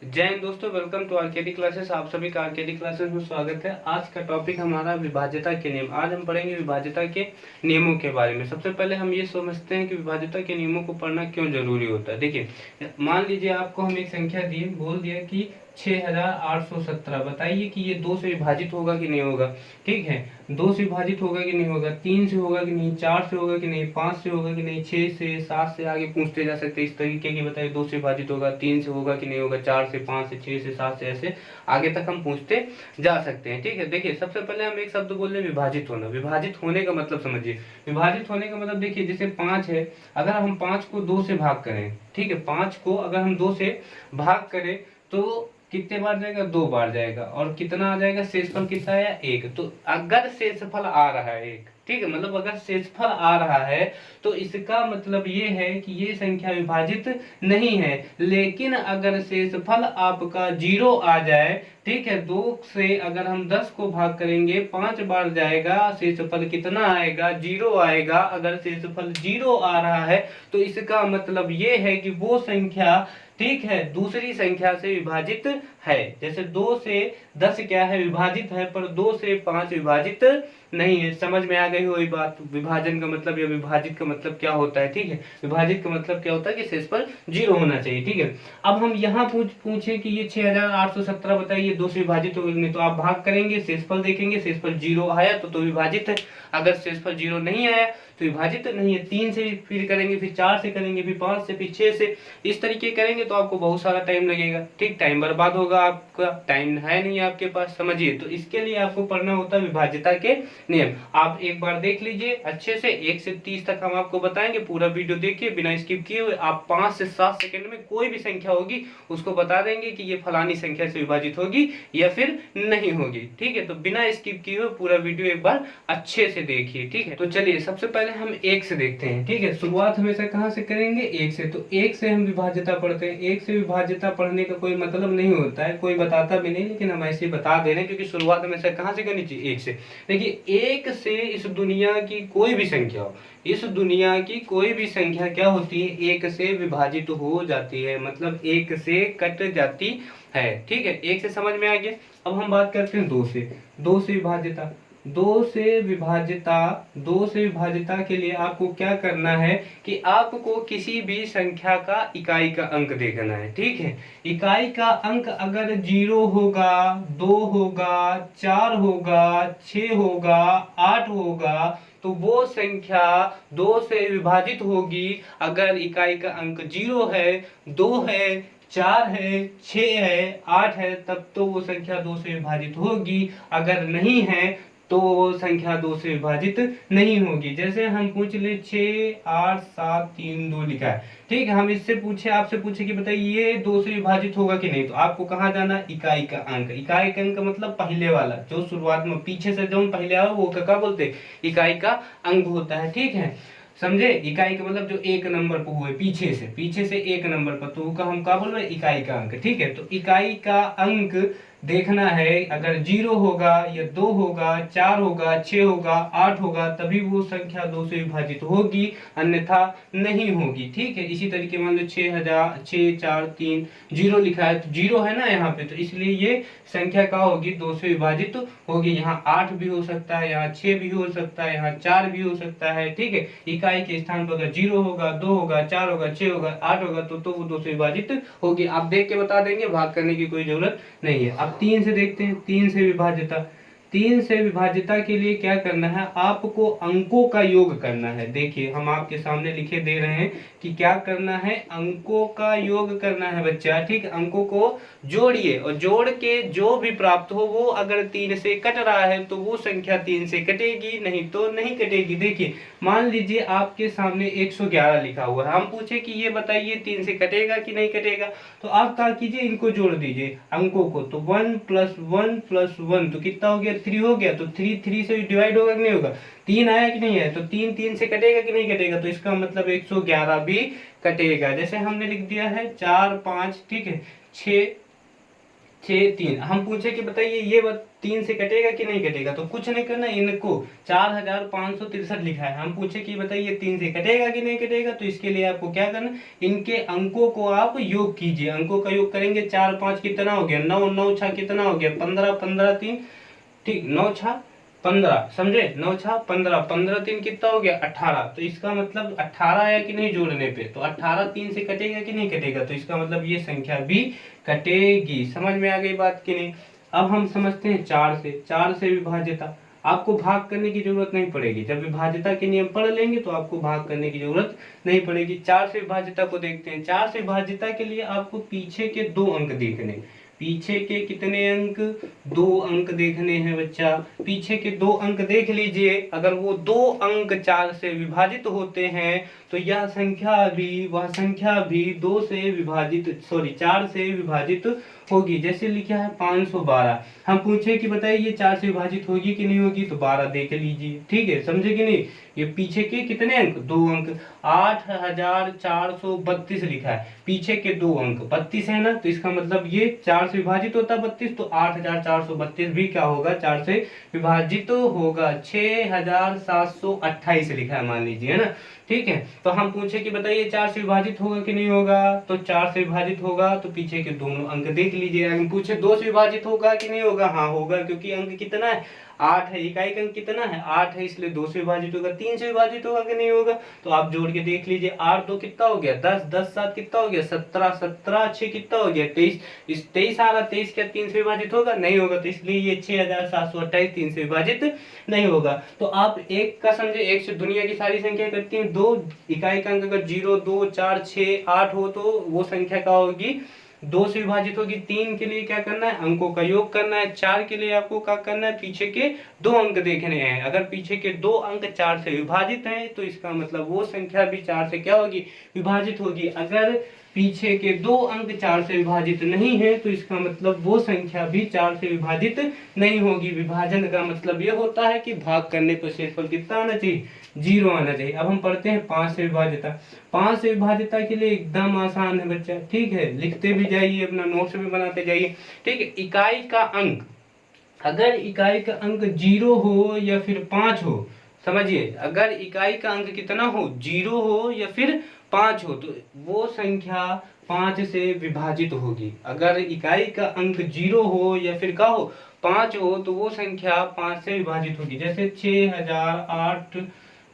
जय हिंद दोस्तों, welcome to RKD classes. आप सभी का आरकेडी क्लासेस में स्वागत है। आज का टॉपिक हमारा विभाज्यता के नियम। आज हम पढ़ेंगे विभाज्यता के नियमों के बारे में। सबसे पहले हम ये समझते हैं कि विभाज्यता के नियमों को पढ़ना क्यों जरूरी होता है। देखिए, मान लीजिए आपको हम एक संख्या दी, बोल दिया कि 6817, बताइए कि ये 2 से विभाजित होगा कि नहीं होगा। ठीक है, 2 से विभाजित होगा कि नहीं होगा, 3 से होगा कि नहीं, 4 से होगा कि नहीं, 5 से होगा कि नहीं, 6 से, 7 से, आगे पूछते जा सकते हैं इस तरीके की। बताइए 2 से विभाजित होगा, 3 से होगा कि नहीं होगा, 4 से, 5 से, 6 से, 7 से, ऐसे आगे तक हम पूछते जा सकते हैं। ठीक है, देखिए सबसे पहले हम एक शब्द बोल रहे हैं, विभाजित होना। विभाजित होने का मतलब समझिए। विभाजित होने का मतलब देखिए, जैसे 5 है, अगर हम 5 को 2 से भाग करें, ठीक है, 5 को अगर हम 2 से भाग करें तो कितने बार जाएगा, 2 बार जाएगा। और कितना आ जाएगा, शेषफल कितना आया, 1। तो अगर शेषफल आ रहा है 1, ठीक है, मतलब अगर शेषफल आ रहा है तो इसका मतलब ये है कि ये संख्या विभाजित नहीं है। लेकिन अगर शेषफल आपका 0 आ जाए, ठीक है, 2 से अगर हम 10 को भाग करेंगे, 5 बार जाएगा, शेषफल कितना आएगा, 0 आएगा। अगर शेषफल 0 आ रहा है तो इसका मतलब ये है कि वो संख्या, ठीक है, दूसरी संख्या से विभाजित है। जैसे 2 से 10 क्या है, विभाजित है, पर 2 से 5 विभाजित नहीं है। समझ में आ गई हो ये बात। विभाजन का मतलब या विभाजित का मतलब क्या होता है। ठीक है, विभाजित का मतलब क्या होता है कि शेषफल 0 होना चाहिए। ठीक है, अब हम यहाँ पूछे कि ये 6817 बताइए 2 से विभाजित होगा नहीं, तो आप भाग करेंगे, शेषफल देखेंगे, शेषफल 0 आया तो विभाजित है। अगर शेषफल 0 नहीं आया तो विभाजित नहीं है। 3 से फिर करेंगे, फिर 4 से करेंगे, फिर 5 से, फिर 6 से, इस तरीके करेंगे तो आपको बहुत सारा टाइम लगेगा। ठीक, टाइम बर्बाद होगा, आपका टाइम है नहीं आपके पास, समझिए। तो इसके लिए आपको पढ़ना होता है विभाज्यता के नियम। आप एक बार देख लीजिए अच्छे से, 1 से 30 तक हम आपको बताएंगे। पूरा वीडियो देखिए बिना स्किप किए हुए। आप 5 से 7 सेकंड में कोई भी संख्या होगी उसको बता देंगे कि ये फलानी संख्या से विभाजित होगी या फिर नहीं होगी। ठीक है, तो बिना स्किप किए हुए पूरा वीडियो एक बार अच्छे से देखिए। ठीक है, तो चलिए सबसे पहले हम 1 से देखते हैं। ठीक है, शुरुआत हमेशा कहाँ से करेंगे, 1 से। तो 1 से हम विभाज्यता पढ़ते हैं। 1 से विभाज्यता पढ़ने का कोई मतलब नहीं होता है, कोई बताता भी नहीं, लेकिन हम ऐसे बता दे रहे हैं क्योंकि शुरुआत हमेशा कहाँ से करनी चाहिए, 1 से। देखिए 1 से इस दुनिया की कोई भी संख्या हो, इस दुनिया की कोई भी संख्या क्या होती है, 1 से विभाजित हो जाती है, मतलब 1 से कट जाती है। ठीक है, 1 से समझ में आ गया। अब हम बात करते हैं 2 से। 2 से विभाज्यता, 2 से विभाज्यता के लिए आपको क्या करना है कि आपको किसी भी संख्या का इकाई का अंक देखना है। ठीक है, इकाई का अंक अगर 0 होगा, 2 होगा, 4 होगा, 6 होगा, 8 होगा तो वो संख्या 2 से विभाजित होगी। अगर इकाई का अंक 0 है, 2 है, 4 है, 6 है, 8 है, तब तो वो संख्या 2 से विभाजित होगी। अगर नहीं है तो वो संख्या 2 से विभाजित नहीं होगी। जैसे हम पूछ ले 6 8 7 3 2 लिखा है, ठीक है, हम इससे पूछे, आपसे पूछे कि बताइए ये 2 से विभाजित होगा कि नहीं, तो आपको कहाँ जाना, इकाई का अंक। इकाई का अंक मतलब पहले वाला, जो शुरुआत में पीछे से जो पहले आओ वो क्या बोलते, इकाई का अंक होता है। ठीक है, समझे, इकाई का मतलब जो 1 नंबर पर हुए, पीछे से 1 नंबर पर, तो का हम क्या बोल रहे हैं, इकाई का अंक। ठीक है, तो इकाई का अंक देखना है। अगर 0 होगा या 2 होगा, 4 होगा, 6 होगा, 8 होगा, तभी वो संख्या 2 से विभाजित होगी, अन्यथा नहीं होगी। ठीक है, इसी तरीके मान लो 6000, 6 4 3 0 लिखा है, तो 0 है ना यहाँ पे, तो इसलिए ये संख्या क्या होगी, 2 से विभाजित होगी। यहाँ 8 भी हो सकता है, यहाँ 6 भी हो सकता है, यहाँ 4 भी हो सकता है। ठीक है, इकाई के स्थान पर अगर 0 होगा, 2 होगा, 4 होगा, 6 होगा, 8 होगा तो वो 2 से विभाजित होगी। आप देख के बता देंगे, भाग करने की कोई जरूरत नहीं है। अब 3 से देखते हैं, 3 से विभाज्यता। 3 से विभाज्यता के लिए क्या करना है, आपको अंकों का योग करना है। देखिए हम आपके सामने लिखे दे रहे हैं कि क्या करना है, अंकों का योग करना है बच्चा। ठीक, अंकों को जोड़िए और जोड़ के जो भी प्राप्त हो वो अगर 3 से कट रहा है तो वो संख्या 3 से कटेगी, नहीं तो नहीं कटेगी। देखिए मान लीजिए आपके सामने 111 लिखा हुआ है, हम पूछे कि ये बताइए 3 से कटेगा कि नहीं कटेगा, तो आप क्या कीजिए, इनको जोड़ दीजिए अंकों को। तो 1 + 1 + 1 तो कितना हो गया, 3 हो गया। तो 3 3 से डिवाइड होगा कि नहीं होगा, 3 आया कि नहीं है, तो 3 3 से कटेगा कि नहीं कटेगा, तो इसका मतलब 111 भी कटेगा। जैसे हमने लिख दिया है 4 5, ठीक है, 6 6 3। हम पूछे कि बताइए ये 3 से कटेगा कि नहीं कटेगा, तो कुछ नहीं करना, इनको 4563 लिखा है, हम पूछे कि बताइए 3 से कटेगा कि नहीं कटेगा, तो इसके लिए आपको क्या करना, इनके अंकों को आप योग कीजिए। अंकों का योग करेंगे, 4 5 कितना हो गया 9, 9 6 कितना हो गया 15, 15 3, ठीक 9 6 15, समझे, 9 6 15, 15 3 कितना हो गया 18। तो इसका मतलब 18 आया कि नहीं जोड़ने पे, तो 18 3 से कटेगा कि नहीं कटेगा, तो इसका मतलब ये संख्या भी कटेगी। समझ में आ गई बात कि नहीं। अब हम समझते हैं 4 से विभाज्यता। आपको भाग करने की जरूरत नहीं पड़ेगी, जब विभाज्यता के नियम पढ़ लेंगे तो आपको भाग करने की जरूरत नहीं पड़ेगी। 4 से विभाज्यता को देखते हैं। 4 से विभाज्यता के लिए आपको पीछे के 2 अंक देखने, पीछे के कितने अंक, 2 अंक देखने हैं बच्चा। पीछे के 2 अंक देख लीजिए, अगर वो 2 अंक 4 से विभाजित होते हैं तो यह संख्या भी, वह संख्या भी 2 से विभाजित, सॉरी 4 से विभाजित होगी। जैसे लिखा है 512, हम पूछे कि बताइए ये 4 से विभाजित होगी कि नहीं होगी, तो 12 देख लीजिए, ठीक है, समझे कि नहीं। ये पीछे के कितने अंक, 2 अंक, 8432 लिखा है, पीछे के 2 अंक 32 है ना, तो इसका मतलब ये 4 से विभाजित होता है 32, तो 8432 भी क्या होगा 4 से विभाजित होगा। 6728 लिखा है मान लीजिए, है ना, ठीक है। तो हम पूछे कि बताइए 4 से विभाजित होगा कि नहीं होगा, तो 4 से विभाजित होगा, तो पीछे के दोनों अंक देख लीजिए। हम पूछे 2 से विभाजित होगा कि नहीं होगा, हाँ होगा, क्योंकि अंक कितना है 8 है, इकाई का अंक कितना है 8 है, इसलिए 2 से विभाजित होगा। 3 से विभाजित होगा कि नहीं होगा, तो आप जोड़ के देख लीजिए, 8 2 कितना हो गया 10, 10 7 कितना हो गया 17, 17 6 कितना हो गया 23, इस 23 आ रहा, 23 क्या 3 से विभाजित होगा, नहीं होगा, तो इसलिए ये 6728 3 से विभाजित नहीं होगा। तो आप एक का समझे, एक से दुनिया की सारी संख्या करती हैं, 2 इकाई का अंक अगर 0 2 4 6 8 हो तो वो संख्या क्या होगी 2 से विभाजित होगी। 3 के लिए क्या करना है, अंकों का योग करना है। 4 के लिए आपको क्या करना है, पीछे के 2 अंक देखने हैं। अगर पीछे के 2 अंक 4 से विभाजित हैं तो इसका मतलब वो संख्या भी 4 से क्या होगी, विभाजित होगी। अगर पीछे के 2 अंक 4 से विभाजित नहीं है तो इसका मतलब वो संख्या भी 4 से विभाजित नहीं होगी। विभाजन का मतलब ये होता है कि भाग करने पर शेषफल कितना आना चाहिए, 0 आना चाहिए। अब हम पढ़ते हैं 5 से विभाज्यता। 5 से विभाज्यता के लिए एकदम आसान है बच्चा, ठीक है, लिखते भी जाइए, अपना नोट्स भी बनाते जाइए, ठीक है। इकाई का अंक, अगर इकाई का अंक 0 हो या फिर 5 हो, समझिए, अगर इकाई का अंक कितना हो 0 हो या फिर 5 हो तो वो संख्या 5 से विभाजित होगी। अगर इकाई का अंक 0 हो या फिर क्या हो 5 हो तो वो संख्या 5 से विभाजित होगी। जैसे 6008,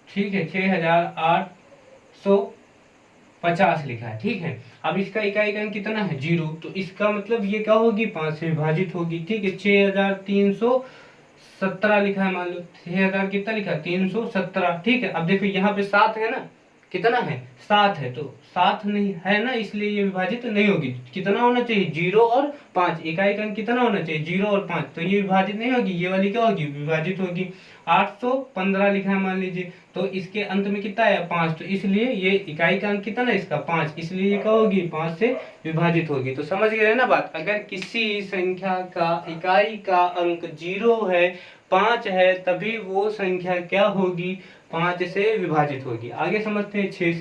ठीक है, 6850 लिखा है, ठीक है। अब इसका इकाई का अंक कितना है 0, तो इसका मतलब ये क्या होगी 5 से विभाजित होगी, ठीक है। 6317 लिखा है, मान लो 6000 कितना लिखा है 317, ठीक है। अब देखो यहाँ पे 7 है ना, कितना है 7 है, तो 7 नहीं है ना, इसलिए ये विभाजित नहीं होगी। कितना होना चाहिए 0 और 5, इकाई का अंक कितना होना चाहिए 0 और 5, तो ये विभाजित नहीं होगी, ये वाली क्या होगी विभाजित होगी। 815 लिखा है मान लीजिए, तो इसके अंत में कितना आया 5, तो इसलिए ये इकाई का अंक कितना है इसका 5, इसलिए ये क्या होगी 5 से विभाजित होगी। तो समझ गए ना बात। अगर किसी संख्या का इकाई का अंक 0 है 5 है तभी वो संख्या क्या होगी 5 से विभाजित होगी। आगे समझते हैं 6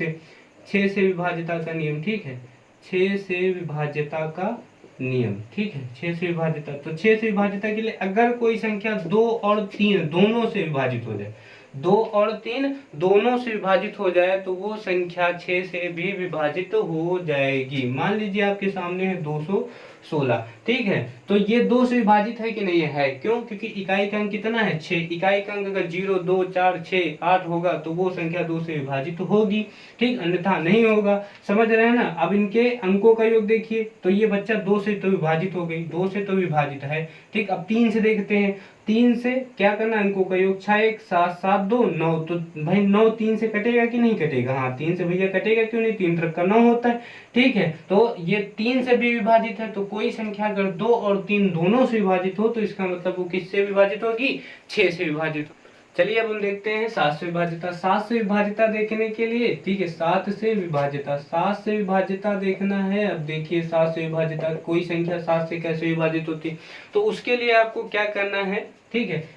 से विभाज्यता का नियम, ठीक है। 6 से विभाज्यता का नियम, ठीक है। 6 से विभाज्यता, तो 6 से विभाज्यता के लिए अगर कोई संख्या 2 और 3 दोनों से विभाजित हो जाए, 2 और 3 दोनों से विभाजित हो जाए तो वो संख्या 6 से भी विभाजित हो जाएगी। मान लीजिए आपके सामने है 216, ठीक है, तो ये 2 से विभाजित है कि नहीं है, क्यों, क्योंकि इकाई का अंक कितना है 6, इकाई का अंक अगर 0 2 4 6 8 होगा तो वो संख्या 2 से विभाजित होगी, ठीक, अन्यथा नहीं होगा। समझ रहे हैं ना। अब इनके अंकों का योग देखिए, तो ये बच्चा 2 से तो विभाजित हो गई, 2 से तो विभाजित है, ठीक। अब 3 से देखते हैं, 3 से क्या करना अंकों का योग 6 1 7 7 2 9, तो भाई 9 3 से कटेगा कि नहीं कटेगा, हाँ 3 से भैया कटेगा, क्यों नहीं, 3 तरफ का 9 होता है, ठीक है। तो ये 3 से भी विभाजित है, तो कोई संख्या अगर 2 और 3 दोनों से विभाजित हो तो इसका मतलब वो किससे विभाजित होगी 6 से विभाजित। चलिए अब हम देखते हैं 7 से विभाज्यता। 7 से विभाज्यता देखने के लिए, ठीक है, 7 से विभाज्यता, 7 से विभाज्यता देखना है। अब देखिए 7 से विभाज्यता, कोई संख्या 7 से कैसे विभाजित होती है, तो उसके लिए आपको क्या करना है, ठीक है,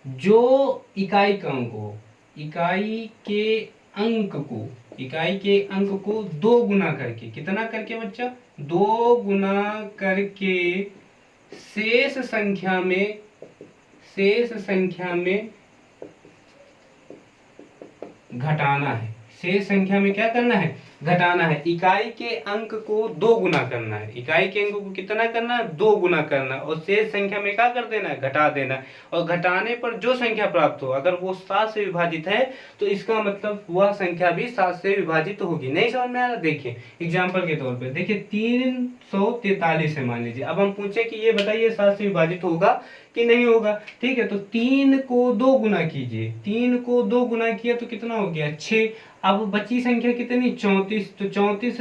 जो इकाई का अंक हो, इकाई के अंक को 2 गुना करके, कितना करके बच्चा 2 गुना करके शेष संख्या में घटाना है। शेष संख्या में क्या करना है? घटाना है। इकाई के अंक को 2 गुना करना है। इकाई के अंक को कितना करना है? 2 गुना करना है। और शेष संख्या में क्या कर देना है? घटा देना है। और घटाने पर जो संख्या प्राप्त हो, अगर वो 7 से विभाजित है तो इसका मतलब वह संख्या भी 7 से विभाजित होगी। नहीं समझ में आ रहा? देखिए एग्जाम्पल के तौर पर देखिए 343 है मान लीजिए। अब हम पूछे कि ये बताइए 7 से विभाजित होगा कि नहीं होगा। ठीक है, तो 3 को 2 गुना कीजिए। 3 को 2 गुना किया तो कितना हो गया? 6। अब बची संख्या कितनी? 34। तो 34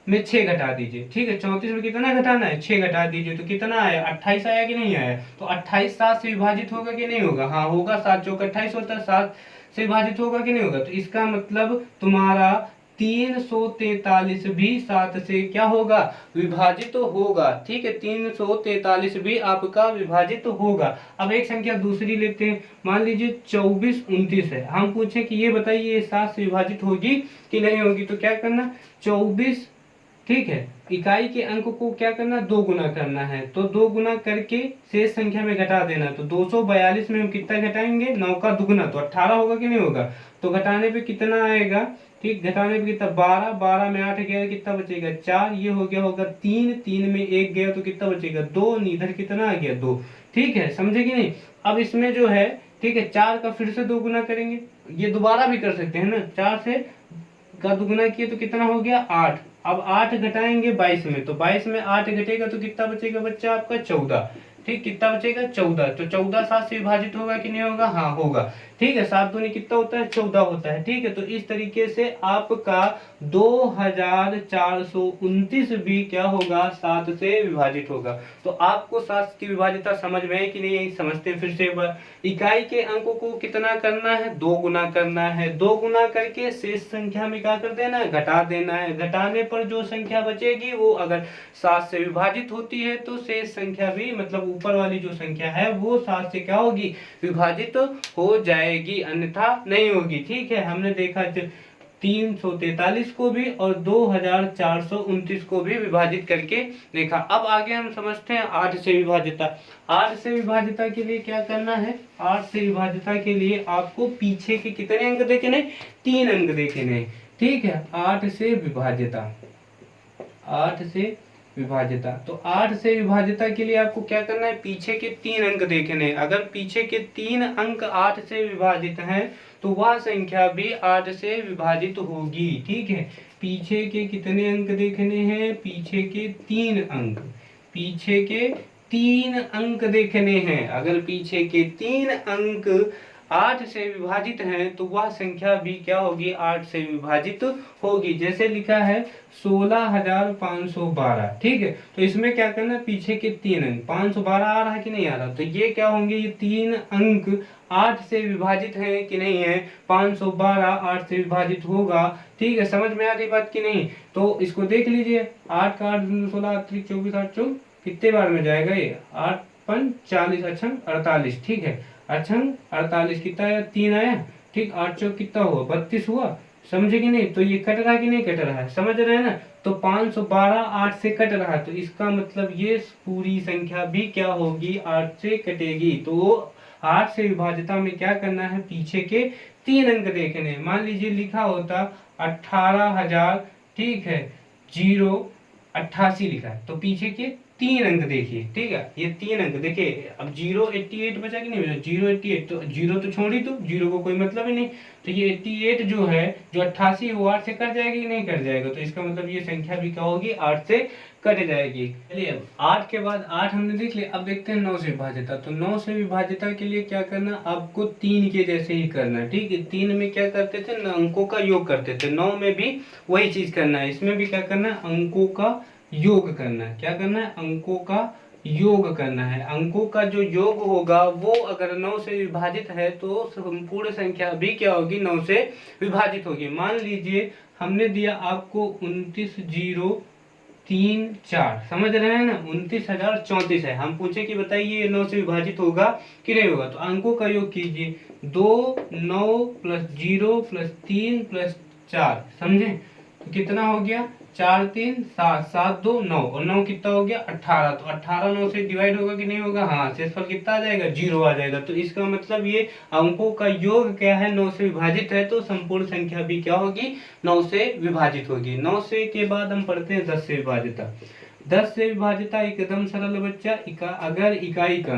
में 6 घटा दीजिए। ठीक है, 34 में कितना घटाना है? 6 घटा दीजिए। तो कितना आया? 28 आया कि नहीं आया? तो 28 7 से विभाजित होगा कि नहीं होगा? हाँ होगा। 7 चौक 28 होता है। 7 से विभाजित होगा कि नहीं होगा? तो इसका मतलब तुम्हारा 343 भी 7 से क्या होगा? विभाजित होगा। ठीक है, 343 भी आपका विभाजित होगा। अब एक संख्या दूसरी लेते हैं। मान लीजिए 24 29 है। हम पूछे कि ये बताइए 7 से विभाजित होगी कि नहीं होगी। तो क्या करना? 24, ठीक है, इकाई के अंक को क्या करना? 2 गुना करना है। तो 2 गुना करके शेष संख्या में घटा देना। तो 242 में हम कितना घटाएंगे? 9 का दुगुना, तो 18 होगा कि नहीं होगा? तो घटाने पे कितना आएगा? ठीक, घटाने पे कितना? 12। 12 में 8 गया, कितना बचेगा? 4। ये हो गया होगा 3। 3 में 1 गया तो कितना बचेगा? 2। इधर कितना आ गया? 2। ठीक है, समझे कि नहीं? अब इसमें जो है, ठीक है, 4 का फिर से 2 गुना करेंगे। ये दोबारा भी कर सकते हैं ना। 4 से का दुगुना किए तो कितना हो गया? 8। अब 8 घटाएंगे 22 में, तो 22 में 8 घटेगा तो कितना बचेगा बच्चा आपका? 14। ठीक, कितना बचेगा? 14। तो 14 7 से विभाजित होगा कि नहीं होगा? हाँ होगा। ठीक है, 7 दूनी कितना होता है? 14 होता है। ठीक है, तो इस तरीके से आपका 2429 भी क्या होगा? 7 से विभाजित होगा। तो आपको 7 की विभाजिता समझ में है कि नहीं? समझते हैं फिर से एक बार। इकाई के अंकों को कितना करना है? 2 गुना करना है। 2 गुना करके शेष संख्या में क्या कर देना है? घटा देना है। घटाने पर जो संख्या बचेगी वो अगर 7 से विभाजित होती है तो शेष संख्या भी, मतलब ऊपर वाली जो संख्या है वो 7 से क्या होगी? विभाजित हो जाएगी, अन्यथा नहीं होगी। ठीक है, हमने देखा 343 को भी और 2429 को भी विभाजित करके देखा। अब आगे हम समझते हैं 8 से विभाजिता। 8 से विभाजिता के लिए क्या करना है? 8 से विभाजिता के लिए आपको पीछे के कितने अंक देखने? 3 अंक देखने। ठीक है, 8 से विभाजिता। 8 से विभाजिता, तो 8 से विभाजिता के लिए आपको क्या करना है? पीछे के 3 अंक देखने। अगर पीछे के 3 अंक 8 से विभाजित हैं तो वह संख्या भी 8 से विभाजित होगी। ठीक है, पीछे के कितने अंक देखने हैं? पीछे के 3 अंक। पीछे के 3 अंक देखने हैं। अगर पीछे के 3 अंक 8 से विभाजित हैं तो वह संख्या भी क्या होगी? 8 से विभाजित होगी। जैसे लिखा है 16,512। ठीक है, तो इसमें क्या करना? पीछे के 3 अंक 512 आ रहा है कि नहीं आ रहा? तो ये क्या होंगे? ये 3 अंक 8 से विभाजित है कि नहीं है? 512 8 से विभाजित होगा। ठीक है, समझ में आ रही बात की नहीं? तो इसको देख लीजिए। 8 का 8 16 24 8 कितने बार में जाएगा ये? 8 5 40 अच्छम 48। ठीक है, अच्छम 48 कितना आया? 3 आया। ठीक, 8 चौक कितना हुआ? 32 हुआ। समझे कि नहीं? तो ये कट रहा है कि नहीं कट रहा है? समझ रहे हैं ना? तो 512 8 से कट रहा है, तो इसका मतलब ये पूरी संख्या भी क्या होगी? 8 से कटेगी। तो 8 से विभाजिता में क्या करना है? पीछे के 3 अंक देखने। मान लीजिए लिखा होता 18,000, ठीक है, 088 लिखा है, तो पीछे के 3 अंक देखिए। ठीक है, ये 3 अंक देखिए। अब 088 बचा कि नहीं बचा? 088, तो 0 तो छोड़ ही दो, 0 को कोई मतलब ही नहीं। तो ये 88 जो है, जो 88 वो 8 से कट जाएगी कि नहीं कट जाएगा? तो इसका मतलब ये संख्या भी क्या होगी? 8 से कट जाएगी। चलिए, अब 8 के बाद 8 हमने देख लिया। अब देखते हैं 9 से विभाजिता। तो 9 से विभाजिता के लिए क्या करना? आपको 3 के जैसे ही करना है। ठीक है, 3 में क्या करते थे? अंकों का योग करते थे। 9 में भी वही चीज करना है। इसमें भी क्या करना है? अंकों का योग करना है। क्या करना है? अंकों का योग करना है। अंकों का जो योग होगा वो अगर 9 से विभाजित है तो संपूर्ण संख्या भी क्या होगी? 9 से विभाजित होगी। मान लीजिए हमने दिया आपको 29,034, समझ रहे हैं ना? 29,034 है। हम पूछे कि बताइए ये 9 से विभाजित होगा कि नहीं होगा? तो अंकों का योग कीजिए। 2 9 + 0 + 3 + 4, समझे? तो कितना हो गया, 4 3 7, 7 2 9 और 9 कितना हो गया 18। तो 18 9 से डिवाइड होगा कि नहीं होगा, हाँ, शेषफल कितना आ जाएगा, 0 आ जाएगा। तो इसका मतलब ये अंकों का योग क्या है, 9 से विभाजित है, तो संपूर्ण संख्या भी क्या होगी, 9 से विभाजित होगी। 9 से के बाद हम पढ़ते हैं 10 से विभाजिता। 10 से विभाजिता एकदम सरल बच्चा। अगर इकाई का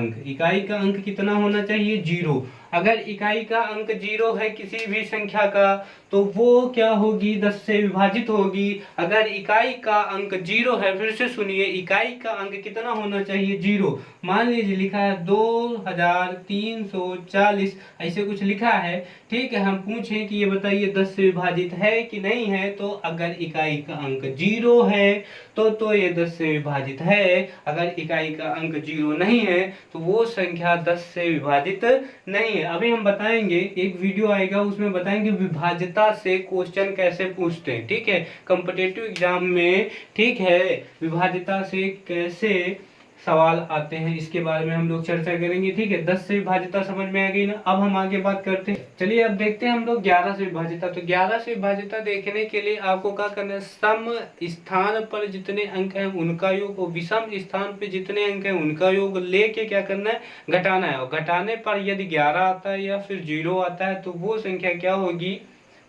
अंक कितना होना चाहिए, 0। अगर इकाई का अंक 0 है किसी भी संख्या का, तो वो क्या होगी, 10 से विभाजित होगी। अगर इकाई का अंक 0 है, फिर से सुनिए, इकाई का अंक कितना होना चाहिए, 0। मान लीजिए लिखा है 2340, ऐसे कुछ लिखा है, ठीक है। हम पूछें कि ये बताइए 10 से विभाजित है कि नहीं है, तो अगर इकाई का अंक 0 है तो ये 10 से विभाजित है। अगर इकाई का अंक 0 नहीं है तो वो संख्या 10 से विभाजित नहीं है। अभी हम बताएंगे, एक वीडियो आएगा उसमें बताएंगे विभाज्यता से क्वेश्चन कैसे पूछते हैं, ठीक है, कॉम्पिटिटिव एग्जाम में, ठीक है, विभाज्यता से कैसे सवाल आते हैं, इसके बारे में हम लोग चर्चा करेंगे, ठीक है। 10 से विभाज्यता समझ में आ गई ना। अब हम आगे बात करते हैं, चलिए अब देखते हैं हम लोग 11 से विभाज्यता। तो 11 से विभाज्यता देखने के लिए आपको क्या करना है, सम स्थान पर जितने अंक हैं उनका योग और विषम स्थान पर जितने अंक हैं उनका योग लेके क्या करना है, घटाना है। और घटाने पर यदि 11 आता है या फिर 0 आता है तो वो संख्या क्या होगी,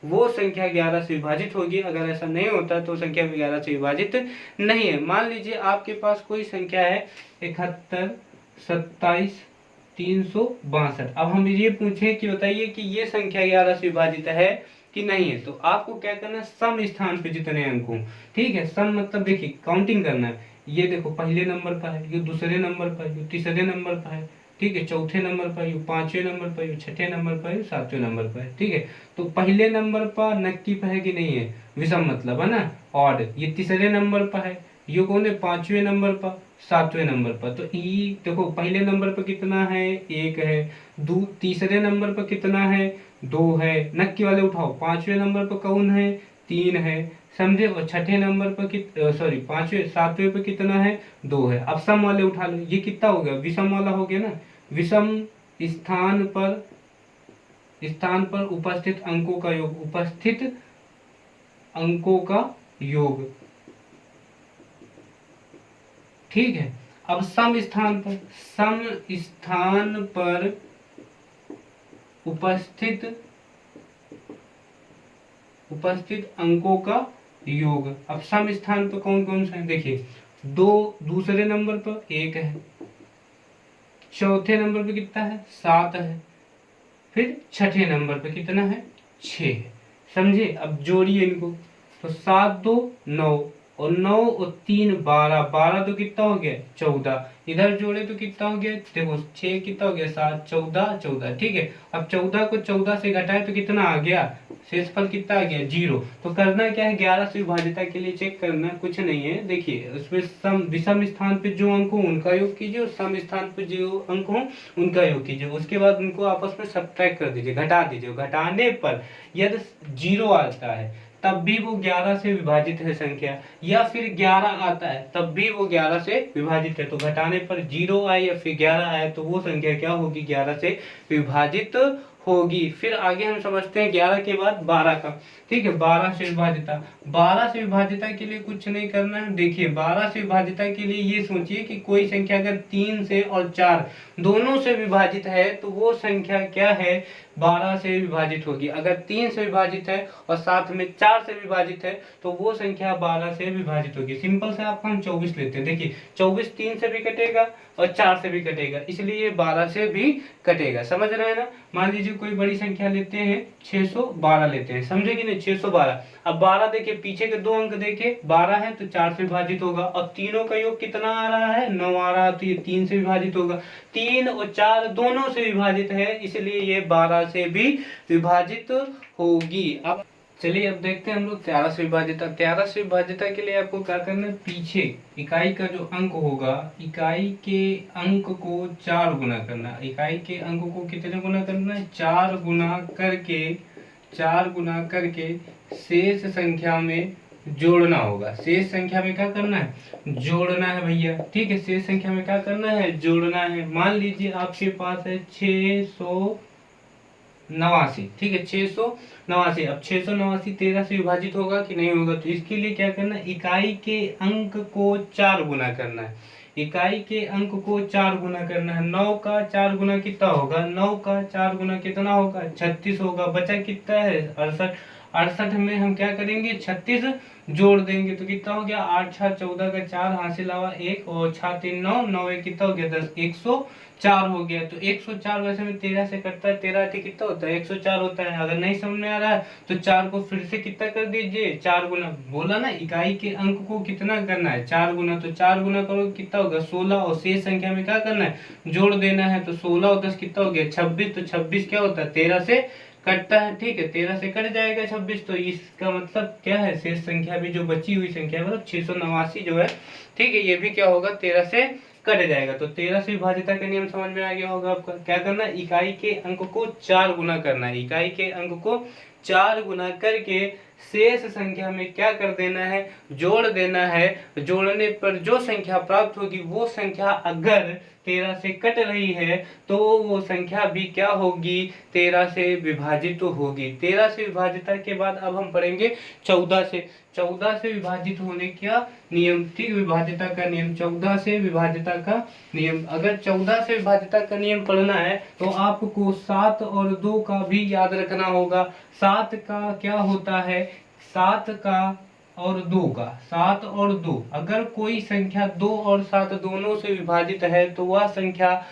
वो संख्या 11 से विभाजित होगी। अगर ऐसा नहीं होता तो संख्या 11 से विभाजित नहीं है। मान लीजिए आपके पास कोई संख्या है 71 27 362। अब हम ये पूछें कि बताइए कि ये संख्या 11 से विभाजित है कि नहीं है, तो आपको क्या करना है, सम स्थान पे जितने अंक हों, ठीक है। सम मतलब देखिए काउंटिंग करना है। ये देखो पहले नंबर पर है, ये दूसरे नंबर पर, ये तीसरे नंबर पर है, ठीक है, चौथे नंबर पर, ये पांचवें नंबर पर, ये छठे नंबर पर, ये सातवें नंबर पर है, ठीक है। तो पहले नंबर पर नक्की पर है कि नहीं है, विषम मतलब है ना, ऑड। ये तीसरे नंबर पर है, ये कौन है, पांचवें नंबर पर, सातवें नंबर पर। तो ये देखो पहले नंबर पर कितना है, 1 है। तीसरे नंबर पर कितना है, 2 है। नक्की वाले उठाओ, पांचवें नंबर पर कौन है, 3 है, समझे। और छठे नंबर पर सॉरी पांचवें सातवें पे कितना है, 2 है। अब सम वाले उठा लो, ये कितना हो गया, विषम वाला हो गया ना। विषम स्थान पर उपस्थित अंकों का योग, उपस्थित अंकों का योग, ठीक है। अब सम स्थान पर उपस्थित अंकों का योग। अब सम स्थान पर कौन कौन सा है, देखिए, 2 दूसरे नंबर पर 1 है, चौथे नंबर पे कितना है, 7 है, फिर छठे नंबर पे कितना है, 6 है, समझे। अब जोड़िए इनको, तो 7 2 9 और 9 और 3 12, 12 तो कितना हो गया, 14। इधर जोड़े तो कितना हो गया, देखो 6 कितना हो गया, 7 14 14, ठीक है। अब 14 को 14 से घटाए तो कितना आ गया, शेषफल कितना आ गया, 0। तो करना क्या है, 11 से विभाज्यता के लिए चेक करना कुछ नहीं है। देखिए उसमें विषम स्थान पे जो अंक हो उनका योग कीजिए और सम स्थान पे जो अंक हो उनका योग कीजिए। उसके बाद उनको आपस में सब्ट्रैक्ट कर दीजिए, घटा दीजिए। घटाने पर यदि 0 आता है तब भी वो 11 से विभाजित है संख्या, या फिर 11 आता है तब भी वो 11 से विभाजित है। तो घटाने पर 0 आए या फिर 11 आए तो वो संख्या क्या होगी, 11 से विभाजित होगी। फिर आगे हम समझते हैं 11 के बाद 12 का, ठीक है। 12 से विभाजिता, 12 से विभाजिता के लिए कुछ नहीं करना है। देखिए 12 से विभाजिता के लिए ये सोचिए कि कोई संख्या अगर 3 से और 4 दोनों से विभाजित है तो वो संख्या क्या है, 12 से विभाजित होगी। अगर 3 से विभाजित है और साथ में 4 से विभाजित है तो वो संख्या 12 से विभाजित होगी। सिंपल से आपका हम 24 लेते हैं। देखिए 24 3 से भी कटेगा और 4 से भी कटेगा, इसलिए 12 से भी कटेगा, समझ रहे हैं ना। मान लीजिए कोई बड़ी संख्या लेते हैं, 612 लेते हैं, समझे कि नहीं, 612। अब 12 देखिए पीछे के 2 अंक देखिए, 12 है तो 4 से विभाजित होगा और तीनों का योग कितना आ रहा है, 9 आ रहा है, तो ये 3 से विभाजित होगा। 3 और 4 दोनों से विभाजित है, इसलिए ये 12 से भी विभाजित होगी। अब चलिए अब देखते हैं हम लोग 13 से विभाजिता। 13 से विभाजिता के लिए आपको क्या करना है, पीछे इकाई का जो अंक होगा, इकाई के अंक को 4 गुना करना। इकाई के अंक को कितने गुना करना है, 4 गुना करके शेष संख्या में जोड़ना होगा। शेष संख्या में क्या करना है, जोड़ना है भैया, ठीक है। शेष संख्या में क्या करना है, जोड़ना है। मान लीजिए आपके पास है 600, 689, ठीक है 689। अब 689 13 से विभाजित होगा कि नहीं होगा, तो इसके लिए क्या करना है, इकाई के अंक को 4 गुना करना है। इकाई के अंक को 4 गुना करना है। 9 का 4 गुना कितना होगा, 9 का 4 गुना कितना होगा, 36 होगा। बचा कितना है, 68। 68 में हम क्या करेंगे, 36 जोड़ देंगे तो कितना हो गया, 8 6 14 का 4 हासिल आवा 1 और 6 3 9, 9 1 कितना हो गया 10, 104 हो गया। तो 104 वैसे में 13 से कटता है, 13 8 कितना होता है, 104 होता है। अगर नहीं समझ में आ रहा है तो 4 को फिर से कितना कर दीजिए, 4 गुना। बोला ना इकाई के अंक को कितना करना है, 4 गुना। तो 4 गुना करोगे कितना होगा 16, और शेष संख्या में क्या करना है, जोड़ देना है। तो 16 और 10 कितना हो गया 26। तो 26 क्या होता है, 13 से कटता है, ठीक है 13 से कट जाएगा 26। तो इसका मतलब क्या है, शेष संख्या भी जो बची हुई संख्या मतलब 689 जो है, ठीक है ये भी क्या होगा 13 से कट जाएगा। तो 13 से विभाजिता का नियम समझ में आ गया होगा आपका। क्या करना है, इकाई के अंक को 4 गुना करना है। इकाई के अंक को 4 गुना करके शेष संख्या में क्या कर देना है, जोड़ देना है। जोड़ने पर जो संख्या प्राप्त होगी वो संख्या अगर 13 से कट रही है तो वो संख्या भी क्या होगी, 13 से विभाजित होगी। 13 से विभाजिता के बाद अब हम पढ़ेंगे 14 से। 14 से विभाजित होने का नियम, ठीक विभाजिता का नियम, 14 से विभाजिता का नियम। अगर 14 से विभाजिता का नियम पढ़ना है तो आपको 7 और 2 का भी याद रखना होगा। 7 का क्या होता है, 7 का और 2 का, 7 और 2 अगर कोई संख्या 2 और 7 दोनों से विभाजित है तो वह संख्या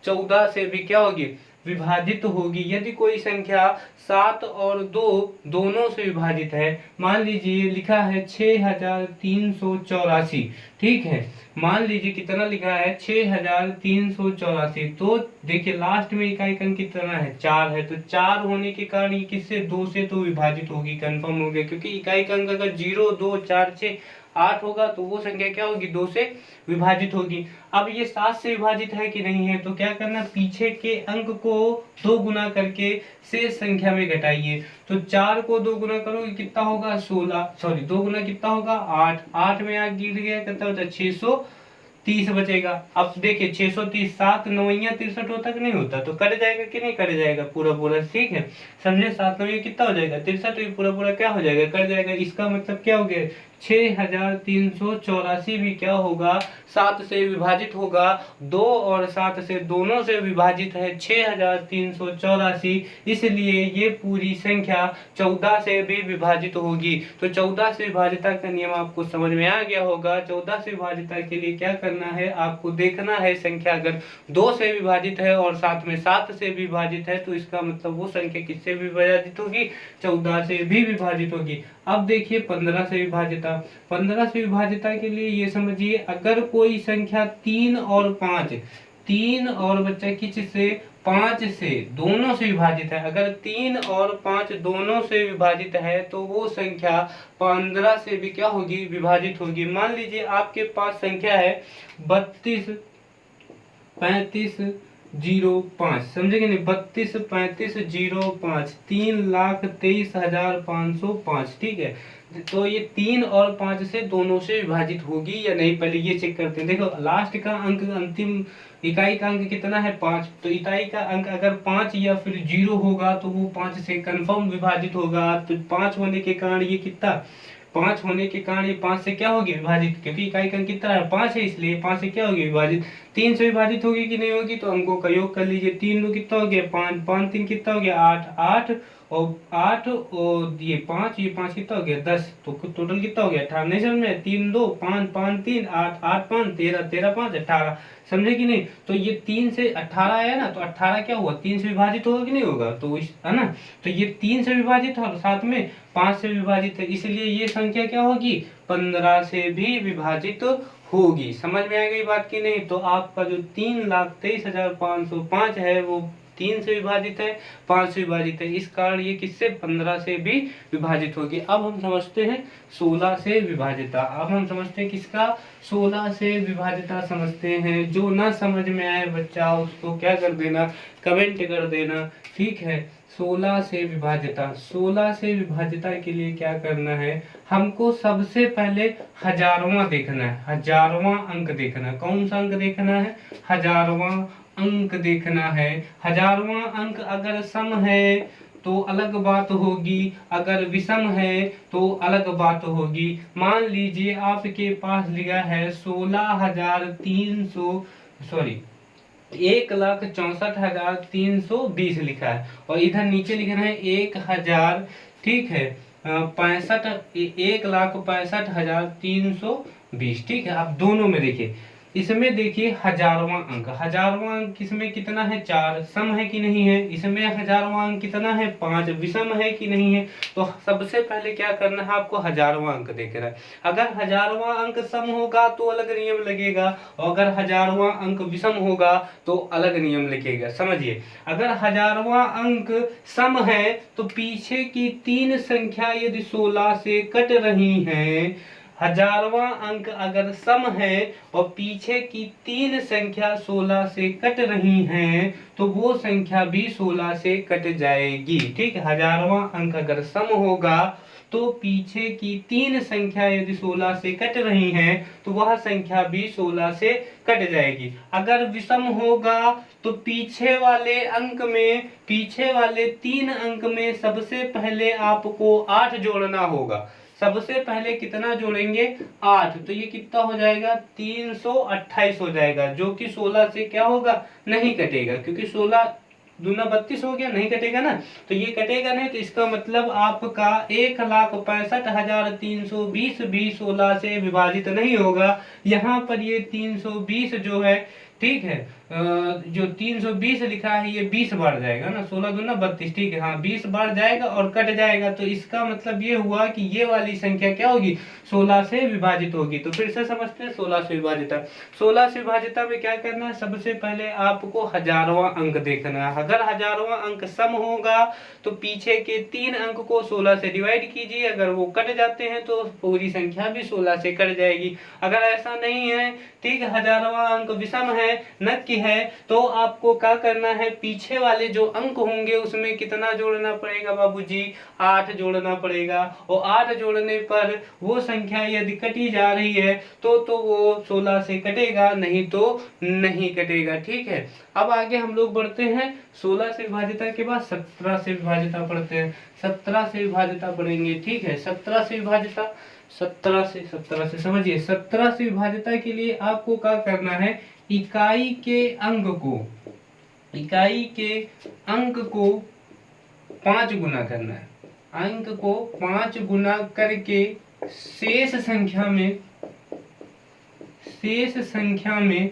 14 से भी क्या होगी, विभाजित होगी। यदि कोई संख्या 7 और 2 दोनों से विभाजित है, मान लीजिए लिखा है 6384, ठीक है मान लीजिए कितना लिखा है 6384, तो देखिए लास्ट में इकाई अंक कितना है 4 है। तो 4 होने के कारण ये किससे, 2 से तो विभाजित होगी, कंफर्म हो गया। क्योंकि इकाई अंक अगर 0 2 4 6 8 होगा तो वो संख्या क्या होगी, 2 से विभाजित होगी। अब ये 7 से विभाजित है कि नहीं है, तो क्या करना, पीछे के अंक को 2 गुना करके शेष संख्या में घटाइए। तो 4 को 2 गुना करोगे कितना होगा 16, सॉरी 2 गुना कितना होगा 8, 8 में आगे गिर गया कितना होता है 630 बचेगा। अब देखिए 630, 7 9 63 होता कि नहीं होता, तो कट जाएगा कि नहीं कट जाएगा, पूरा पूरा, ठीक है समझे। 7 9 कितना हो जाएगा 63, पूरा पूरा क्या हो जाएगा, कट जाएगा। इसका मतलब क्या हो गया, 6384 भी क्या होगा, 7 से विभाजित होगा। 2 और 7 से दोनों से विभाजित है 6384, इसलिए ये पूरी संख्या 14 से भी विभाजित होगी। तो 14 से विभाजिता का नियम आपको समझ में आ गया होगा। 14 से विभाजिता के लिए क्या करना है, आपको देखना है संख्या अगर 2 से विभाजित है और साथ में 7 से विभाजित है तो इसका मतलब वो संख्या किससे भी विभाजित होगी, 14 से भी विभाजित होगी। अब देखिए 15 से विभाजिता। 15 से विभाजिता के लिए ये समझिए अगर कोई संख्या 3 और 5, 3 और बच्चा किस से, 5 से दोनों से विभाजित है। अगर 3 और 5 दोनों से विभाजित है तो वो संख्या 15 से भी क्या होगी, विभाजित होगी। मान लीजिए आपके पास संख्या है 32 35 05, समझे कि नहीं, 32 35 05, 3,23,505, ठीक है। तो ये 3 और 5 से दोनों से विभाजित होगी या नहीं, पहले ये चेक करते हैं। देखो लास्ट का अंक, अंतिम इकाई का अंक कितना है 5, तो इकाई का अंक अगर 5 या फिर 0 होगा तो वो 5 से कंफर्म विभाजित होगा। तो 5 होने के कारण ये कितना, 5 होने के कारण ये 5 से क्या होगी विभाजित, क्योंकि इकाई का अंक कितना है 5 है, इसलिए 5 से क्या होगी विभाजित। 3 से विभाजित होगी कि नहीं होगी, तो अंकों का योग कर लीजिए। 3 2 कितना हो गया 5, 5 3 कितना हो गया 8, 8 और 8 और ये 5 कितना हो गया 10, तो टोटल कितना हो गया 18। नहीं समझ में, 3 2 5 5 3 8 8 5 13 13 5 18, समझे कि नहीं। तो ये 3 से 18 आया ना, तो 18 क्या हुआ 3 से विभाजित होगा कि नहीं होगा, तो है ना। तो ये 3 से विभाजित है और साथ में 5 से विभाजित है, इसलिए ये संख्या क्या होगी 15 से भी विभाजित होगी। समझ में आ गई बात की नहीं। तो आपका जो 3,23,505 है वो 3 से विभाजित है, 5 से विभाजित है, इस कारण ये किससे 15 से भी विभाजित होगी। अब हम समझते हैं 16 से विभाजिता। अब हम समझते हैं किसका, 16 से विभाजिता समझते हैं। जो ना समझ में आए बच्चा उसको क्या कर देना, कमेंट कर देना, ठीक है। 16 से विभाजिता, 16 से विभाजिता के लिए क्या करना है, हमको सबसे पहले हजारवां देखना है, हजारवां अंक देखना है। कौन सा अंक देखना है, हजारवां अंक देखना है। हजारवां अंक अगर सम है तो अलग बात होगी, अगर विषम है तो अलग बात होगी। मान लीजिए आपके पास लिया है 16,300 सॉरी 1,64,320 लिखा है, और इधर नीचे लिखना है 1,000, ठीक है, 1,65,320, ठीक है। आप दोनों में देखिए, इसमें देखिए हजारवां अंक, हजारवां अंक इसमें कितना है 4, सम है कि नहीं है। इसमें हजारवां अंक कितना है 5, विषम है कि नहीं है। तो सबसे पहले क्या करना है आपको, हजारवां अंक देखना है। अगर हजारवां अंक सम होगा तो अलग नियम लगेगा, और अगर हजारवां अंक विषम होगा तो अलग नियम लगेगा। समझिए, अगर हजारवां अंक सम है तो पीछे की 3 संख्या यदि 16 से कट रही हैं, हजारवां अंक अगर सम है और पीछे की 3 संख्या 16 से कट रही हैं तो वो संख्या भी 16 से कट जाएगी, ठीक है। हजारवां अंक अगर सम होगा तो पीछे की 3 संख्या यदि 16 से कट रही हैं तो वह संख्या भी 16 से कट जाएगी। अगर विषम होगा तो पीछे वाले 3 अंक में सबसे पहले आपको 8 जोड़ना होगा। सबसे पहले कितना जोड़ेंगे 8, तो ये कितना हो जाएगा 328 हो जाएगा, जो कि 16 से क्या होगा नहीं कटेगा, क्योंकि 16 दूना 32 हो गया, नहीं कटेगा ना। तो ये कटेगा नहीं, तो इसका मतलब आपका 1,65,320 भी 16 से विभाजित नहीं होगा। यहाँ पर ये 320 जो है, ठीक है, जो 320 लिखा है ये 20 बार जाएगा ना, 16 दूना 32, ठीक है, हाँ 20 बार जाएगा और कट जाएगा। तो इसका मतलब ये हुआ कि ये वाली संख्या क्या होगी 16 से विभाजित होगी। तो फिर से समझते हैं 16 से विभाजिता। 16 से विभाजिता में क्या करना है, सबसे पहले आपको हजारवां अंक देखना है। अगर हजारवां अंक सम होगा तो पीछे के 3 अंक को 16 से डिवाइड कीजिए, अगर वो कट जाते हैं तो पूरी संख्या भी 16 से कट जाएगी। अगर ऐसा नहीं है, ठीक है, हजारवां अंक विषम है, नक्की है, तो आपको क्या करना है, पीछे वाले जो अंक होंगे उसमें कितना जोड़ना पड़ेगा बाबूजी, 8 जोड़ना पड़ेगा। और 8 जोड़ने पर वो संख्या यदि कटी जा रही है तो वो 16 से कटेगा, नहीं तो नहीं कटेगा, ठीक है। अब आगे हम लोग बढ़ते हैं, 16 से विभाजिता के बाद 17 से विभाजिता पढ़ते हैं। 17 से विभाजिता पढ़ेंगे, ठीक है। 17 से विभाजिता, 17 से समझिए, 17 से विभाजिता के लिए आपको क्या करना है, इकाई के अंक को 5 गुना करना है। अंक को 5 गुना करके शेष संख्या में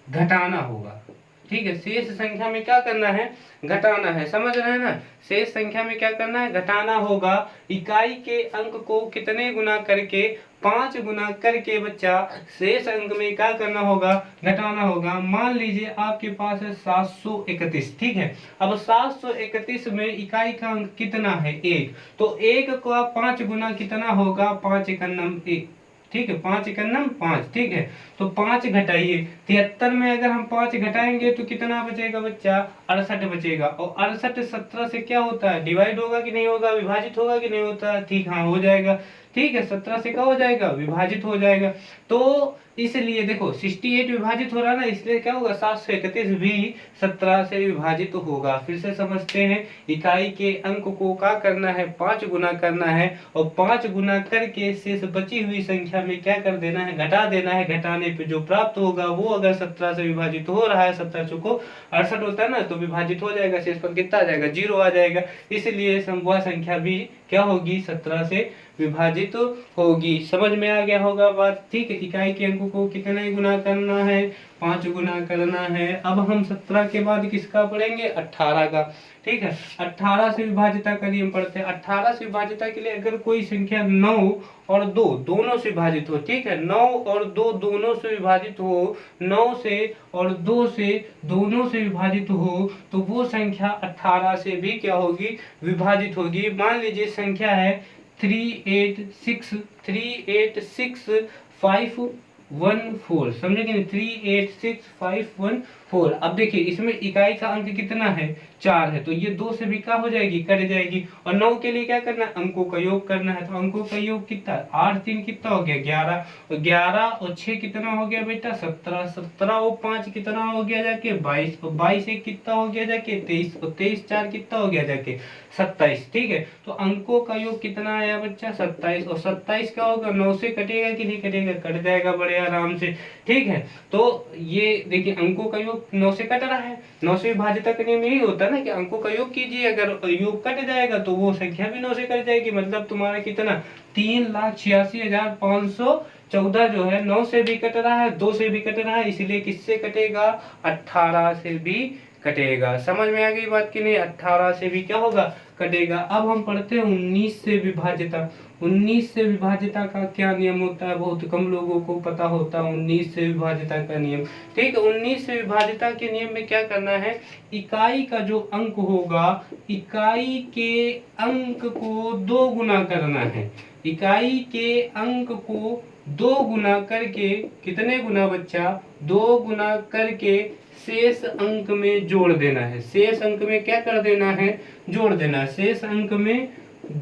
घटाना होगा, ठीक है। शेष संख्या में क्या करना है, घटाना है, समझ रहे हैं ना। शेष संख्या में क्या करना है, घटाना होगा। इकाई के अंक को कितने गुना करके, 5 गुना करके बच्चा शेष अंक में क्या करना होगा, घटाना होगा। मान लीजिए आपके पास है 731, ठीक है। अब 731 में इकाई का अंक कितना है 1, तो 1 का 5 गुना कितना होगा, 5 एकन्नम 1, ठीक है, 5 एकन्नम 5, ठीक है। तो 5 घटाइए, 73 में अगर हम 5 घटाएंगे तो कितना बचेगा बच्चा, 68 बचेगा। और 68 17 से क्या होता है, डिवाइड होगा कि नहीं होगा, विभाजित होगा कि नहीं होता, ठीक, हाँ हो जाएगा, ठीक है। 17 से क्या हो जाएगा, विभाजित हो जाएगा। तो इसलिए देखो 68 विभाजित हो रहा है ना, इसलिए क्या होगा 731 भी 17 से विभाजित होगा। फिर से समझते हैं, इकाई के अंक को क्या करना है, 5 गुना करना है, और 5 गुना करके शेष बची हुई संख्या में क्या कर देना है, घटा देना है। घटाने पे जो प्राप्त होगा वो अगर 17 से विभाजित हो रहा है, 17 चौको 68 होता है ना, तो विभाजित हो जाएगा, शेष पर कितना आ जाएगा, 0 आ जाएगा। इसलिए वह संख्या भी क्या होगी, 17 से विभाजित होगी। समझ में आ गया होगा बात, ठीक है। इकाई के अंक को कितने गुना करना है, 5 गुना करना है। अब हम 17 के बाद किसका पढ़ेंगे, 18 का, ठीक है। 18 से विभाजिता का नियम पढ़ते हैं। 18 से विभाजिता के लिए अगर कोई संख्या 9 और 2 दोनों से विभाजित हो, ठीक है, 9 और 2 दोनों से विभाजित हो, 9 से और 2 से दोनों से विभाजित हो, तो वो संख्या 18 से भी क्या होगी, विभाजित होगी। मान लीजिए संख्या है 386,514, समझे कि नहीं, 386,514, 4। अब देखिए इसमें इकाई का अंक कितना है, 4 है, तो ये 2 से भी क्या हो जाएगी, कट जाएगी। और 9 के लिए क्या करना है, अंकों का योग करना है। तो अंकों का योग कितना, 8 3 कितना हो गया, 11, और 11 और 6 कितना हो गया बेटा, 17, 17 और 5 कितना हो गया जाके 22, और 22 एक कितना हो गया जाके 23, और 23 4 कितना हो गया जाके 27। ठीक है, तो अंकों का योग कितना आया बच्चा, 27, और 27 क्या होगा, 9 से कटेगा कि नहीं कटेगा, कट जाएगा बड़े आराम से। ठीक है, तो ये देखिए अंकों का योग 9 से कट रहा है। 9 से विभाजित का नियम यही होता है ना कि अंकों का योग कीजिए, अगर योग कट जाएगा तो वो संख्या भी 9 से कट जाएगी, मतलब तुम्हारा कितना 3,86,514 जो है 9 से भी कट रहा है, 2 से भी कट रहा है, इसलिए किससे कटेगा, 18 से भी कटेगा। समझ में आ गई बात की नहीं, 18 से भी क्या होगा, कटेगा। अब हम पढ़ते हैं 19 से विभाजिता। 19 से विभाजिता का क्या नियम होता है, बहुत कम लोगों को पता होता है 19 से विभाजिता का नियम। ठीक है, 19 से विभाजिता के नियम में क्या करना है, इकाई का जो अंक होगा, इकाई के अंक को 2 गुना करना है। इकाई के अंक को 2 गुना करके, कितने गुना बच्चा, 2 गुना करके शेष अंक में जोड़ देना है। शेष अंक में क्या कर देना है, जोड़ देना है, शेष अंक में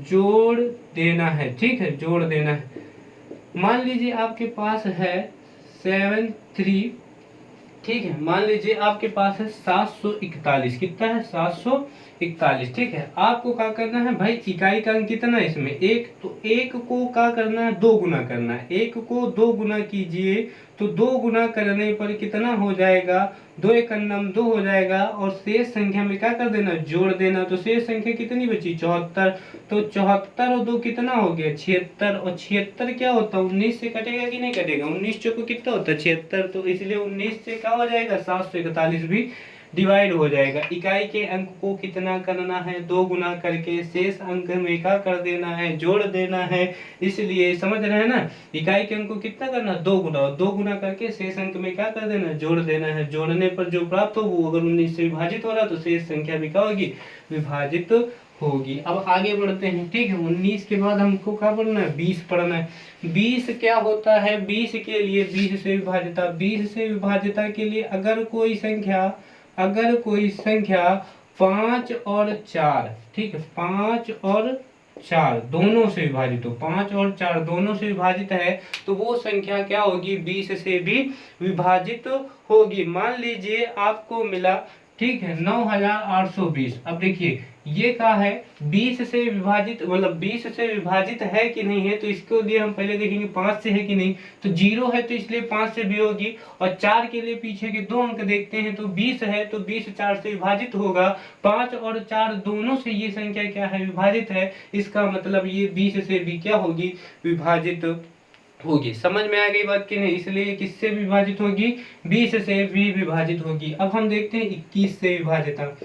जोड़ देना है। ठीक है, जोड़ देना है। मान लीजिए आपके पास है 73, ठीक है, मान लीजिए आपके पास है 741, कितना है 741। ठीक है, आपको क्या करना है भाई, इकाई का अंक कितना है इसमें 1, तो 1 को क्या करना है, 2 गुना करना है। 1 को 2 गुना कीजिए तो 2 गुना करने पर कितना हो जाएगा, 2 एक 2 हो जाएगा, और शेष संख्या में क्या कर देना, जोड़ देना। तो शेष संख्या कितनी बची, 74। तो 74 और 2 कितना हो गया, 76, और 76 क्या होता है, 19 से कटेगा कि नहीं कटेगा, 19 चौको कितना होता है 76, तो इसलिए 19 से क्या हो जाएगा, 741 भी डिवाइड हो जाएगा। इकाई के अंक को कितना करना है, 2 गुना करके शेष अंक में क्या कर देना है, जोड़ देना है। इसलिए समझ रहे हैं ना, इकाई के अंक को कितना करना, 2 गुना, और 2 गुना करके शेष अंक में क्या कर देना, जोड़ देना है। जोड़ने पर जो प्राप्त हो वो अगर 19 से विभाजित हो रहा तो शेष संख्या भी क्या होगी, विभाजित होगी। अब आगे बढ़ते हैं। ठीक है, 19 के बाद हमको क्या पढ़ना है, 20 पढ़ना है। 20 क्या होता है, 20 के लिए 20 से विभाजिता। 20 से विभाजिता के लिए अगर कोई संख्या 5 और 4, ठीक है, 5 और 4 दोनों से विभाजित हो, 5 और 4 दोनों से विभाजित है, तो वो संख्या क्या होगी, 20 से भी विभाजित होगी। मान लीजिए आपको मिला, ठीक है, 9820। अब देखिए ये क्या है, 20 से विभाजित, मतलब 20 से विभाजित है कि नहीं है, तो इसके लिए हम पहले देखेंगे 5 से है कि नहीं, तो 0 है तो इसलिए 5 से भी होगी। और 4 के लिए पीछे के 2 अंक देखते हैं, तो 20 है तो 20 4 से विभाजित होगा। 5 और 4 दोनों से ये संख्या क्या है, विभाजित है, इसका मतलब ये 20 से भी क्या होगी, विभाजित होगी। समझ में आ गई बात की नहीं, इसलिए किससे विभाजित होगी, 20 से भी विभाजित होगी। अब हम देखते हैं 21 से विभाजिता।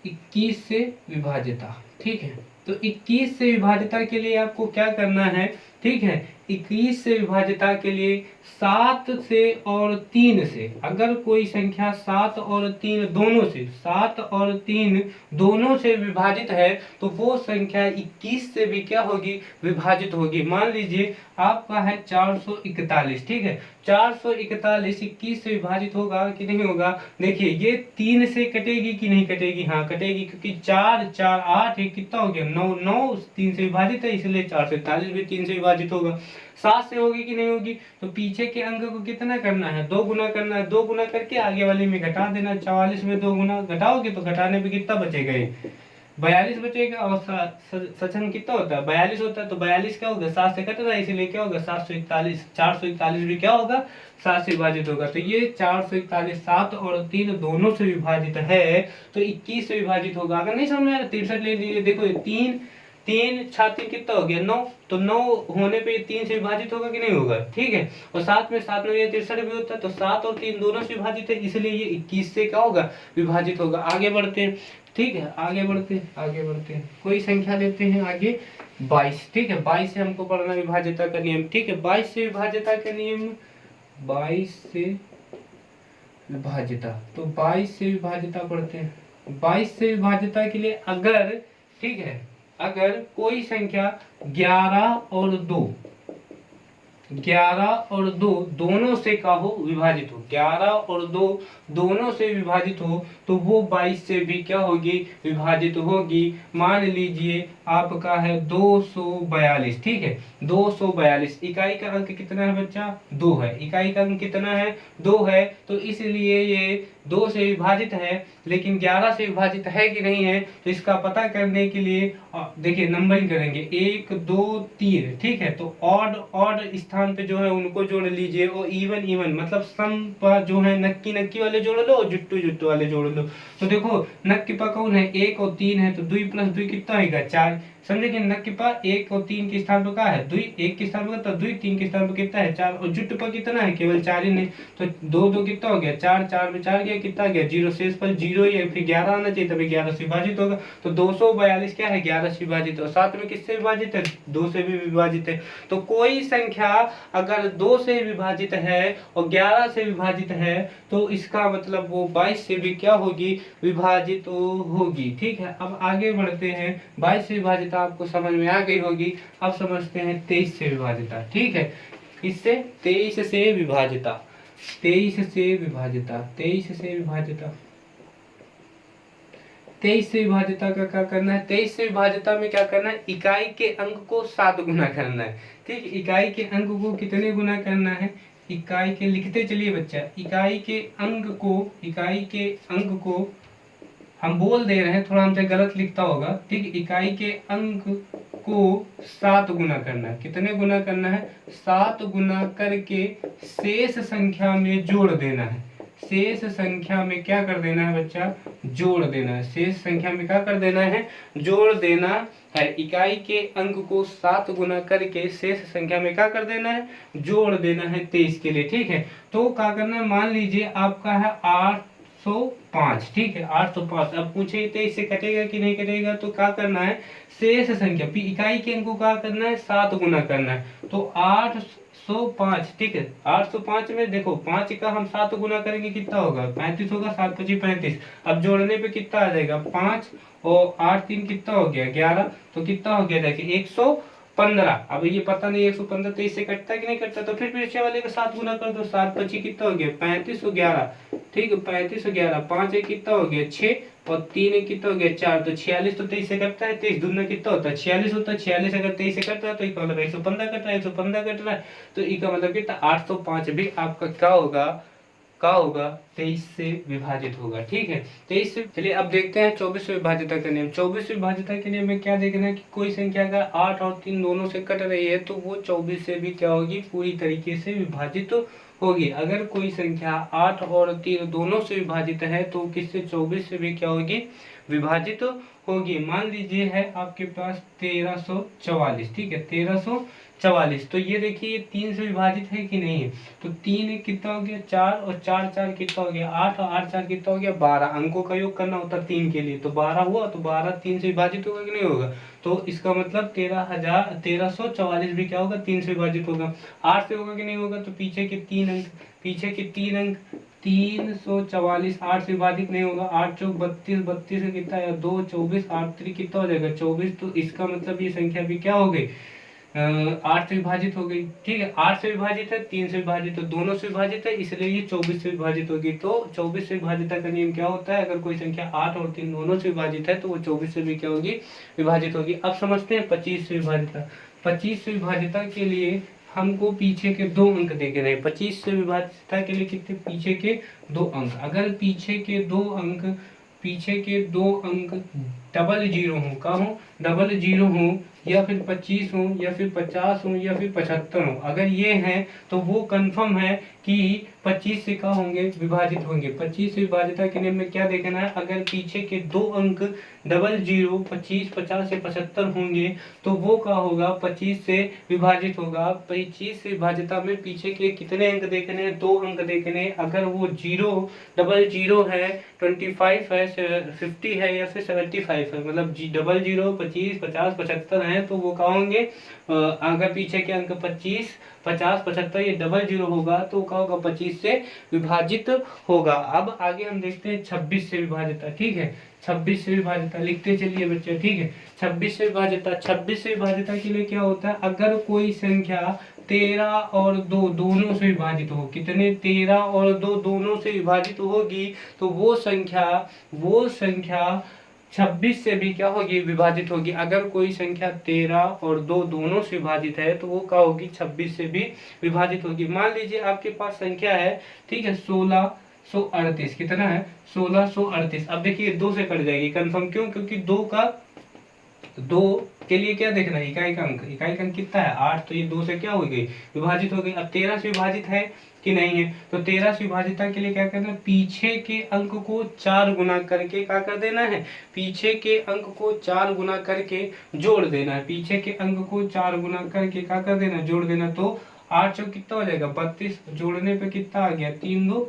21 से विभाजिता, ठीक है, तो 21 से विभाजिता के लिए आपको क्या करना है, ठीक है, 21 से विभाजिता के लिए 7 से और 3 से, अगर कोई संख्या 7 और 3 दोनों से, 7 और 3 दोनों से विभाजित है, तो वो संख्या 21 से भी क्या होगी, विभाजित होगी। मान लीजिए आपका है 441, ठीक है, 441 21 से विभाजित होगा कि नहीं होगा। देखिए ये 3 से कटेगी कि नहीं कटेगी, हाँ कटेगी, क्योंकि 4 4 8 एक कितना हो गया 9, 9 3 से विभाजित है, इसलिए 441 भी 3 से विभाजित होगा। 7 से होगी कि नहीं होगी, तो पीछे के अंक को कितना करना है, 2 गुना करना है, 2 गुना करके आगे वाले में घटा देना। 44 में 2 गुना घटाओगे तो घटाने पे कितना बचेगा, 42 बचेगा। और सचन कितना होता है, 42 होता है, तो 42 क्या होगा, 7 से कट रहा है, इसलिए क्या होगा 741। 441 भी क्या होगा, 7 से विभाजित होगा। तो ये 441 7 और 3 दोनों से विभाजित है, तो 21 से विभाजित होगा। अगर नहीं समझ में आया 63 ले लीजिए। देखो 3 3 छाती कितना हो गया 9, तो 9 होने पे 3 से विभाजित होगा कि नहीं होगा, ठीक है। और साथ में 7 में 63 भी होता है, तो 7 और 3 दोनों से विभाजित है, इसलिए ये 21 से क्या होगा, विभाजित होगा। आगे बढ़ते हैं, ठीक है, आगे बढ़ते हैं, कोई संख्या लेते हैं आगे 22, ठीक है। 22 से हमको पढ़ना विभाज्यता का नियम, ठीक है। 22 से विभाज्यता का नियम, 22 से विभाज्यता, तो 22 से विभाज्यता पढ़ते हैं। 22 से विभाज्यता के लिए अगर, ठीक है, अगर कोई संख्या 11 और 2, 11 और 2 दोनों से का हो विभाजित हो, 11 और 2 दोनों से विभाजित हो तो वो 22 से भी क्या होगी, विभाजित होगी। मान लीजिए आपका है 242, ठीक है 242। इकाई का अंक कितना है बच्चा, 2 है। इकाई का अंक कितना है, 2 है। तो इसलिए ये 2 से विभाजित है, लेकिन 11 से विभाजित है कि नहीं है, तो इसका पता करने के लिए देखिए नंबरिंग करेंगे 1 2 3, ठीक है। तो ऑड ऑड स्थान पे जो है उनको जोड़ लीजिए, और इवन इवन मतलब सम पर जो है नक्की नक्की वाले जोड़ लो और जुट्टू जुट्टू वाले जोड़ लो। तो देखो नक्की पर कौन है, 1 और 3 है, तो 2 प्लस 2 कितना होगा, 4। समझे कि नक्की पर 1 और 3 के स्थान पर क्या है, 2, 1 के स्थान पर तो 2, 3 के स्थान पर कितना है, 4, और जुट्टू पर कितना है, केवल 4 ही नहीं। तो 2 2 कितना हो गया, 4, 4 में 4 गया, कितना गया, 0, शेष पर 0 ही है, फिर 11 आना चाहिए, तभी 11 से विभाजित होगा। तो 242 क्या है, 11 से विभाजित है। साथ में किससे विभाजित है, 2 से भी विभाजित है। तो कोई संख्या अगर 2 से विभाजित है और 11 से विभाजित है तो इसका मतलब वो 22 से भी क्या होगी, विभाजित होगी। ठीक है, अब आगे बढ़ते हैं। 22 से विभाजित आपको समझ में आ गई होगी। अब समझते हैं 23 से विभाजिता। ठीक है, इससे 23 से विभाजिता, 23 से विभाजिता, 23 से विभाजिता, 23 से विभाजिता का क्या करना है, 23 से विभाजिता में क्या करना है, इकाई के अंक को 7 गुना करना है। ठीक, इकाई के अंक को कितने गुना करना है, इकाई के लिखते चलिए बच्चा, इकाई के अंक को, इकाई के अंक को हम बोल दे रहे हैं, थोड़ा हमसे गलत लिखता होगा। ठीक, इकाई के अंक को 7 गुना करना है। कितने गुना करना है, 7 गुना करके शेष संख्या में जोड़ देना है। शेष संख्या में क्या कर देना है बच्चा, जोड़ देना है। शेष संख्या में क्या कर देना है, जोड़ देना है। इकाई के अंक को 7 गुना करके शेष संख्या में क्या कर देना है, जोड़ देना है 23 के लिए। ठीक है, तो क्या करना है, मान लीजिए आपका है 805। ठीक है, 805। अब पूछे 23 से कटेगा कि नहीं कटेगा, तो क्या करना है, शेष संख्या इकाई के अंक को क्या करना है, 7 गुना करना है। तो 805। ठीक है, 805 में देखो 5 का हम 7 गुना करेंगे कितना होगा, 35 होगा, 7 5 35। अब जोड़ने पे कितना आ जाएगा, 5 और 8 3 कितना हो गया, 11। तो कितना हो गया देखिए 115। अब ये पता नहीं 115 23 से कटता है कि नहीं कटता, तो फिर पीछे वाले का 7 गुना कर दो, 7 25 कितना हो गया, 35 और 11। ठीक है, 35 और 11, 5 एक कितना हो गया, 6 और 3 एक कितना हो गया, 4। तो 46 तो 23 से कटता है, 23 दूना कितना होता है, 46 होता है। 46 अगर 23 से कटता है तो इसका मतलब 115 कट रहा है, 115 कट रहा है, तो इसका मतलब कितना 805 भी आपका क्या होगा, का होगा 23 से विभाजित होगा। ठीक है, 23 से। चलिए अब देखते हैं 24 से विभाजिता का नियम। 24 से विभाजिता के नियम में क्या देखना है कि कोई संख्या अगर 8 और 3 दोनों से कट रही है तो वो 24 से भी क्या होगी, पूरी तरीके से विभाजित होगी। अगर कोई संख्या 8 और 3 दोनों से विभाजित है तो किससे, 24 से भी क्या होगी, विभाजित होगी। मान लीजिए है आपके पास 1344। ठीक है, 1344। तो ये देखिए ये 3 से विभाजित है कि नहीं है, तो 3 कितना हो गया, 4 और 4 4 कितना हो गया, 8 और 8 4 कितना हो गया, 12। अंकों का योग करना होता है 3 के लिए, तो 12 हुआ। तो 12 3 से विभाजित होगा कि नहीं होगा, तो इसका मतलब 1344 भी क्या होगा, 3 से विभाजित होगा। 8 से होगा कि नहीं होगा, तो पीछे के 3 अंक, पीछे के 3 अंक, 344 8 से विभाजित नहीं होगा। 8 चौक 32, 32 का कितना है 2, 24, 8 3 कितना हो जाएगा 24। तो इसका मतलब ये संख्या भी क्या हो गई, 8 से विभाजित हो गई। ठीक है, 8 से विभाजित है, 3 से विभाजित है, दोनों से विभाजित है, इसलिए ये 24 से विभाजित होगी। तो 24 से विभाजिता का नियम क्या होता है, अगर कोई संख्या 8 और 3 दोनों से विभाजित है तो वो 24 से भी क्या होगी, विभाजित होगी। अब समझते हैं 25 से विभाजिता। 25 से विभाजिता के लिए हमको पीछे के 2 अंक देखने हैं। 25 से विभाजिता के लिए कितने, पीछे के 2 अंक। अगर पीछे के 2 अंक, पीछे के 2 अंक डबल जीरो हो, का हो, डबल जीरो हो, या फिर 25 हो, या फिर 50 हो, या फिर 75 हो, अगर ये हैं तो वो कंफर्म है कि 25 से क्या होंगे, विभाजित होंगे। 25 से विभाजिता के नियम में क्या देखना है, अगर पीछे के 2 अंक डबल जीरो 25 50 से 75 होंगे तो वो क्या होगा, 25 से विभाजित होगा। 25 से विभाजिता में पीछे के कितने अंक देखने हैं, 2 अंक देखने हैं। अगर वो जीरो डबल जीरो है, 25 है, 50 है, या फिर 75 है, मतलब डबल जीरो 25 50 75 है, तो वो क्या होंगे, अगर पीछे के अंक 25 50 75 ये डबल जीरो होगा तो क्या होगा, 25 से विभाजित होगा। अब आगे हम देखते हैं 26 से विभाजिता। ठीक है, 26 से विभाजिता लिखते चलिए बच्चे। ठीक है, 26 से विभाजिता, 26 से विभाजिता के लिए क्या होता है, अगर कोई संख्या 13 और 2 दोनों से विभाजित हो, कितने 13 और 2 दोनों से विभाजित होगी तो वो संख्या 26 से भी क्या होगी, विभाजित होगी। अगर कोई संख्या 13 और 2 दोनों से विभाजित है तो वो क्या होगी, 26 से भी विभाजित होगी। मान लीजिए आपके पास संख्या है, ठीक है, 1638, कितना है 1638। अब देखिए 2 से कट जाएगी कंफर्म, क्यों, क्योंकि 2 के लिए क्या देखना है, इकाई का अंक कितना है 8, तो ये 2 से क्या हो गई, विभाजित हो गई। अब 13 से विभाजित है कि नहीं है, तो 13 से विभाजितता के लिए क्या करना है, पीछे के अंक को 4 गुना करके क्या कर देना है, पीछे के अंक को 4 गुना करके जोड़ देना है, पीछे के अंक को 4 गुना करके क्या कर देना, जोड़ देना। तो 8 चौक कितना हो जाएगा 32, जोड़ने पे कितना आ गया 3 2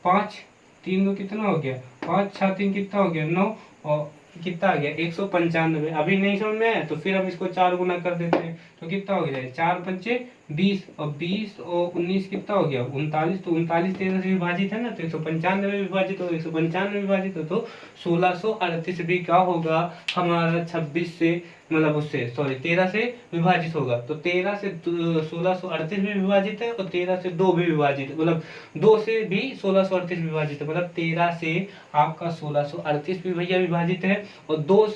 5, 3 2 कितना हो गया 5, 6 3 कितना हो गया 9, और कितना आ गया 195। अभी नहीं समझ में आया तो फिर हम इसको 4 गुना कर देते हैं, तो कितना हो गया 4 पंचे 20, और 20 और 19 कितना हो गया 39। तो 39 13 से विभाजित है ना, तो 195 में विभाजित हो, 195 में विभाजित हो तो 1638 भी क्या होगा हमारा 26 से, मतलब उससे सॉरी 13 से विभाजित होगा। तो 13 से 1638 भी विभाजित है, और 13 से 2 भी विभाजित है, मतलब 2 से भी 1638 विभाजित है, मतलब 13 से आपका 1638 भी भैया विभाजित है, और 2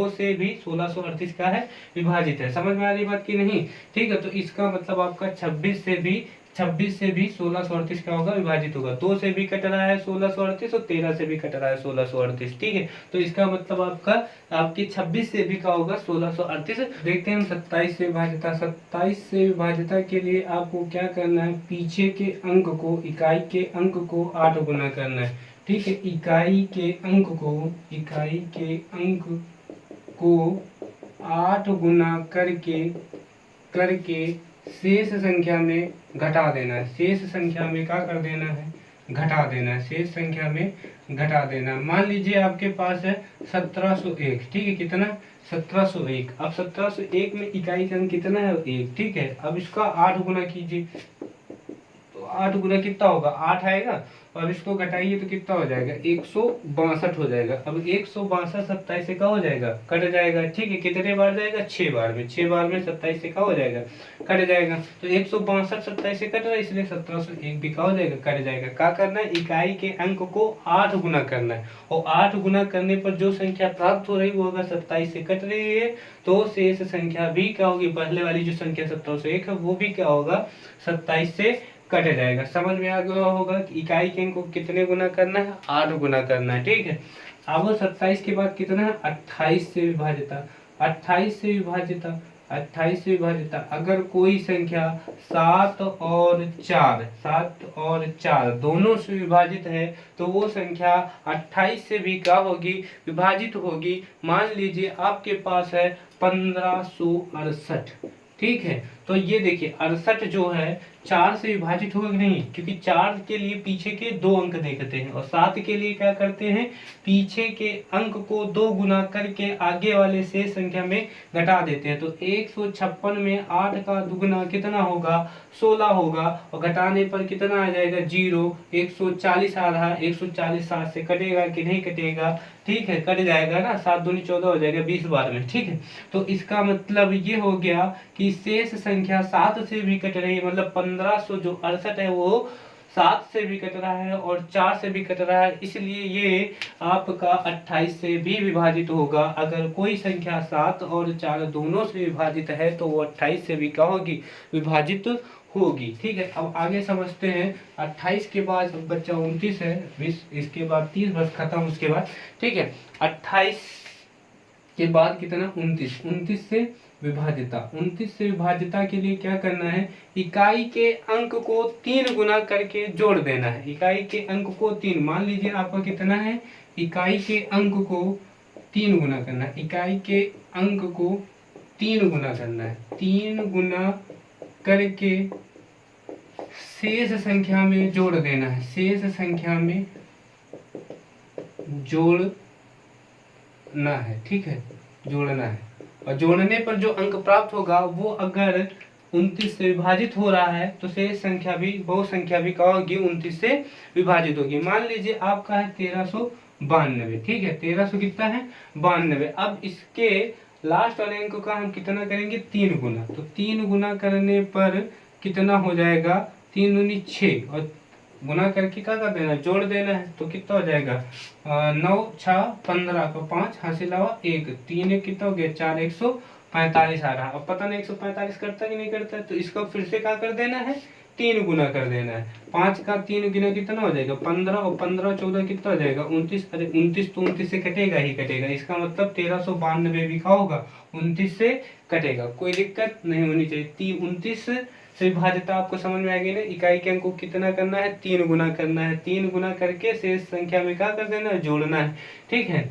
से भी 1638 का है विभाजित है। समझ में आ रही बात की नहीं, ठीक है। तो इसका मतलब आपका 26 से भी 1638 का होगा, विभाजित होगा। 2 से भी कट रहा है 1638, और 13 से भी कट रहा है 1638, ठीक है। तो इसका मतलब आपकी 26 से भी का होगा 1638। देखते हैं हम 27 से विभाजिता। 27 से विभाजिता के लिए आपको क्या करना है, पीछे के अंक को, इकाई के अंक को 8 गुना करना है, ठीक है। इकाई के अंक को 8 गुना करके शेष संख्या में घटा देना है, शेष संख्या में क्या कर देना है, घटा देना है, शेष संख्या में घटा देना। मान लीजिए आपके पास है 1701, ठीक है, कितना 1701। अब 1701 में इकाई का अंक कितना है 1, ठीक है। अब इसका 8 गुना कीजिए, तो 8 गुना कितना होगा 8 आएगा, और इसको घटाइए तो कितना हो जाएगा 162 हो जाएगा। अब 162 27 से का हो जाएगा, कट जाएगा, ठीक है। कितने बार जाएगा 6 बार में, 6 बार में 27 से का हो जाएगा, कट जाएगा। तो 162 27 से कट रहा है, इसलिए 1701 भी का हो जाएगा, कट जाएगा। क्या करना है, इकाई के अंक को 8 गुना करना है, और 8 गुना करने पर जो संख्या प्राप्त हो रही वो अगर 27 से कट रही है तो शेष संख्या भी क्या होगी, पहले वाली जो संख्या 1701 है वो भी क्या होगा 27 से कट जाएगा। समझ में आ गया होगा कि इकाई के अंक को कितने गुना करना है, 8 गुना करना है, ठीक है। अब 27 के बाद कितना है 28 से विभाजिता। 28 से विभाजिता अगर कोई संख्या 7 और 4 दोनों से विभाजित है तो वो संख्या 28 से भी क्या होगी, विभाजित होगी। मान लीजिए आपके पास है 1568, ठीक है। तो ये देखिए 68 जो है 4 से विभाजित होगा कि नहीं, क्योंकि 4 के लिए पीछे के 2 अंक देखते हैं, और 7 के लिए क्या करते हैं, पीछे के अंक को 2 गुना करके आगे वाले शेष संख्या में घटा देते हैं। तो 156 में 8 का दुगुना कितना होगा 16 होगा, और घटाने पर कितना आ जाएगा 0। 140 आ रहा है, 140 7 से कटेगा कि नहीं कटेगा, ठीक है, कट जाएगा ना, 7 दूनी 14 हो जाएगा 20 बार में, ठीक है। तो इसका मतलब ये हो गया कि शेष संख्या 7 से भी कट रही है, मतलब 1568 है वो 7 से भी कट रहा है और 4 से भी कट रहा है, इसलिए ये आपका 28 से भी विभाजित होगा। अगर कोई संख्या 7 और 4 दोनों से विभाजित है तो वो 28 से भी क्या होगी, विभाजित होगी, ठीक है। अब आगे समझते हैं। 28 के बाद बच्चा 29 है, 20 इसके बाद 30, बस खत्म उसके बाद, ठीक है। 28 के बाद कितना 29 से विभाजिता। 29 से विभाजिता के लिए क्या करना है, इकाई के अंक को 3 गुना करके जोड़ देना है। इकाई के अंक को 3, मान लीजिए आपका कितना है, इकाई के अंक को 3 गुना करना है, इकाई के अंक को 3 गुना करना है, 3 गुना करके शेष संख्या में जोड़ देना है, शेष संख्या में जोड़ना है, ठीक है, जोड़ना है। और जोड़ने पर जो अंक प्राप्त होगा वो अगर 29 से विभाजित हो रहा है तो शेष संख्या भी, बहु संख्या भी क्या होगी 29 से विभाजित होगी। मान लीजिए आपका है 1392, ठीक है, 1300 कितना है 92। अब इसके लास्ट वाले अंक का हम कितना करेंगे 3 गुना, तो 3 गुना करने पर कितना हो जाएगा 3 दूनी 6 और गुना करके क्या कर देना जोड़ देना है, तो कितना हो जाएगा 9 6 15 को 5 हासिल आवा 1 3 एक कितना हो गया 4 145 आ रहा। अब पता नहीं 145 करता कि नहीं करता, तो इसको फिर से क्या कर देना है 3 गुना कर देना है। 5 का 3 गुना कितना हो जाएगा 15 और 15 14 कितना हो जाएगा 29। अरे 29 तो 29 से कटेगा ही कटेगा, इसका मतलब 1392 भी क्या होगा 29 से कटेगा। कोई दिक्कत नहीं होनी चाहिए। 29 से विभाज्यता आपको समझ में आएगी ना। इकाई के अंक को कितना करना है 3 गुना करना है, 3 गुना करके शेष संख्या में क्या कर देना है जोड़ना है। ठीक है,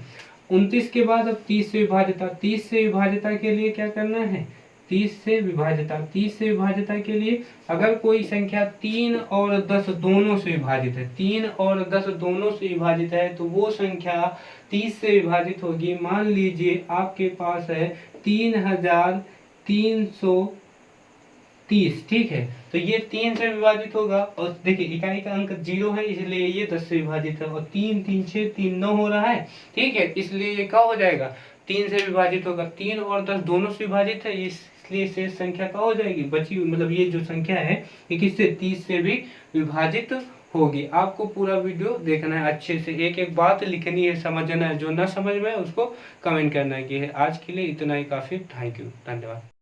29 के बाद अब 30 से विभाज्यता, 30 से विभाज्यता के लिए क्या करना है 30 से विभाज्यता, 30 से विभाज्यता के लिए अगर कोई संख्या 3 और 10 दोनों से विभाजित है, 3 और 10 दोनों से विभाजित है, तो वो संख्या 30 से विभाजित होगी। मान लीजिए आपके पास है 3330, ठीक है, तो ये 3 से विभाजित होगा। और देखिए इकाई का अंक 0 है इसलिए ये 10 से विभाजित है, और 3 3 6 3 9 हो रहा है। ठीक है, इसलिए ये क्या हो जाएगा 3 से विभाजित होगा। 3 और 10 दोनों से विभाजित है, इसलिए शेष संख्या क्या हो जाएगी बची, मतलब ये जो संख्या है ये किससे 30 से भी विभाजित होगी। आपको पूरा वीडियो देखना है, अच्छे से एक एक बात लिखनी है, समझना है। जो ना समझ में उसको कमेंट करना है कि आज के लिए इतना ही काफी। थैंक यू, धन्यवाद।